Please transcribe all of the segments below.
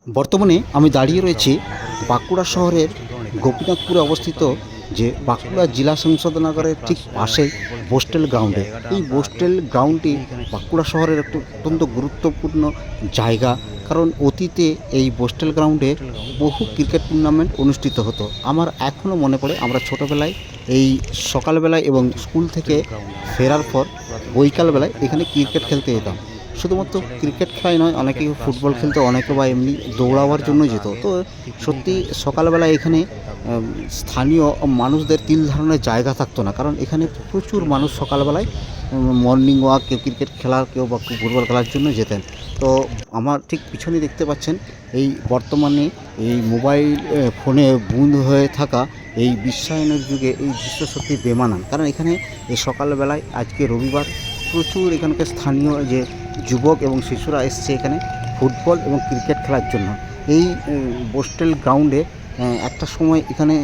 বর্তমানে আমি দাঁড়িয়ে রয়েছি বাঁকুড়া শহরের গোপীনাথপুরে অবস্থিত যে বাঁকুড়া জেলা সংসদনগরের ঠিক পাশেই বোস্টেল গ্রাউন্ডে। এই বোস্টেল গ্রাউন্ডটি বাঁকুড়া শহরের একটি অত্যন্ত গুরুত্বপূর্ণ জায়গা, কারণ অতীতে এই বোস্টেল গ্রাউন্ডে বহু ক্রিকেট টুর্নামেন্ট অনুষ্ঠিত হতো। আমার এখনও মনে পড়ে আমরা ছোটোবেলায় এই সকালবেলায় এবং স্কুল থেকে ফেরার পর বৈকালবেলায় এখানে ক্রিকেট খেলতে যেতাম। শুধুমাত্র ক্রিকেট খেলাই নয়, অনেকে ফুটবল খেলতো, অনেকে বা এমনি দৌড়াবার জন্য যেত। তো সত্যি সকালবেলা এখানে স্থানীয় মানুষদের তিল ধারণের জায়গা থাকতো না, কারণ এখানে প্রচুর মানুষ সকালবেলায় মর্নিং ওয়াক, কেউ ক্রিকেট খেলার, কেউ বা ফুটবল খেলার জন্য যেতেন। তো আমার ঠিক পিছনে দেখতে পাচ্ছেন এই বর্তমানে এই মোবাইল ফোনে বুঁদ হয়ে থাকা এই বিশ্বায়নের যুগে এই দৃশ্য সত্যি বেমানান। কারণ এখানে এই সকালবেলায় আজকে রবিবার প্রচুর এখানকার স্থানীয় যে যুবক এবং শিশুরা এসছে এখানে ফুটবল এবং ক্রিকেট খেলার জন্য। এই বোস্টেল গ্রাউন্ডে একটা সময় এখানে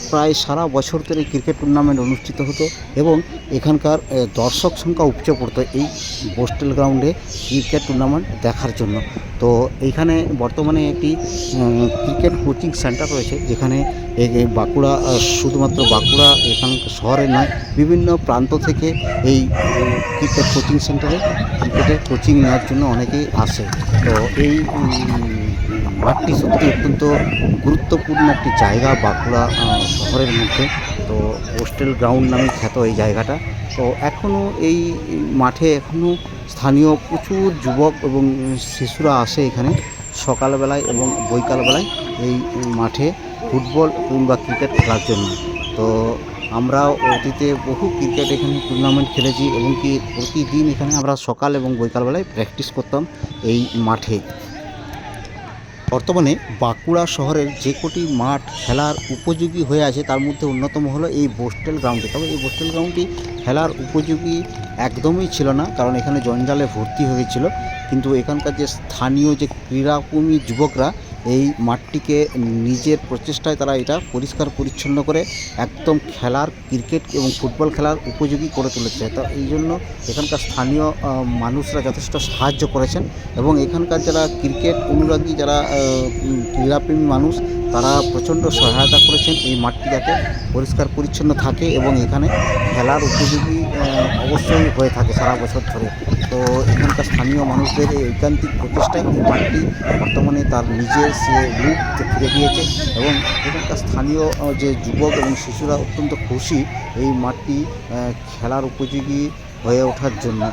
প্রায় সারা বছর ধরে ক্রিকেট টুর্নামেন্ট অনুষ্ঠিত হতো এবং এখানকার দর্শক সংখ্যা উপচে পড়তো এই বোস্টেল গ্রাউন্ডে ক্রিকেট টুর্নামেন্ট দেখার জন্য। তো এইখানে বর্তমানে একটি ক্রিকেট কোচিং সেন্টার রয়েছে, যেখানে বাঁকুড়া, শুধুমাত্র বাঁকুড়া এখানকার শহরে নয়, বিভিন্ন প্রান্ত থেকে এই ক্রিকেট কোচিং সেন্টারে ক্রিকেটের কোচিং নেওয়ার জন্য অনেকেই আসে। তো এই মাঠটি সত্যি অত্যন্ত গুরুত্বপূর্ণ একটি জায়গা বাঁকুড়া শহরের মধ্যে। তো বোস্টেল গ্রাউন্ড নামে খ্যাত এই জায়গাটা। তো এখনও এই মাঠে এখনও স্থানীয় প্রচুর যুবক এবং শিশুরা আসে এখানে সকালবেলায় এবং বৈকালবেলায় এই মাঠে ফুটবল কিংবা ক্রিকেট খেলার জন্য। তো আমরাও অতীতে বহু ক্রিকেট এখানে টুর্নামেন্ট খেলেছি এবং কি প্রতিদিন এখানে আমরা সকাল এবং বৈকালবেলায় প্র্যাকটিস করতাম এই মাঠে। বর্তমানে বাঁকুড়া শহরের যে কটি মাঠ খেলার উপযোগী হয়ে আছে তার মধ্যে অন্যতম হলো এই বোস্টেল গ্রাউন্ডটি। তবে এই বোস্টেল গ্রাউন্ডটি খেলার উপযোগী একদমই ছিল না, কারণ এখানে জঞ্জালে ভর্তি হয়েছিল। কিন্তু এখানকার যে স্থানীয় যে ক্রীড়াপ্রেমী যুবকরা এই মাঠটিকে নিজের প্রচেষ্টায় তারা এটা পরিষ্কার পরিচ্ছন্ন করে একদম খেলার, ক্রিকেট এবং ফুটবল খেলার উপযোগী করে তুলেছে। তো এই জন্য এখানকার স্থানীয় মানুষরা যথেষ্ট সাহায্য করেছেন এবং এখানকার যারা ক্রিকেট অনুরাগী, যারা ক্রীড়াপ্রেমী মানুষ, তারা প্রচণ্ড সহায়তা করেছেন এই মাঠটি যাতে পরিষ্কার পরিচ্ছন্ন থাকে এবং এখানে খেলার উপযোগী অবশ্যই হয়ে থাকে সারা বছর ধরে। তো এখানকার স্থানীয় মানুষদের এই ঐকান্তিক প্রচেষ্টায় এই মাঠটি বর্তমানে তার নিজের সে রূপ ফিরে গিয়েছে এবং এখানকার স্থানীয় যে যুবক এবং শিশুরা অত্যন্ত খুশি এই মাঠটি খেলার উপযোগী হয়ে ওঠার জন্য।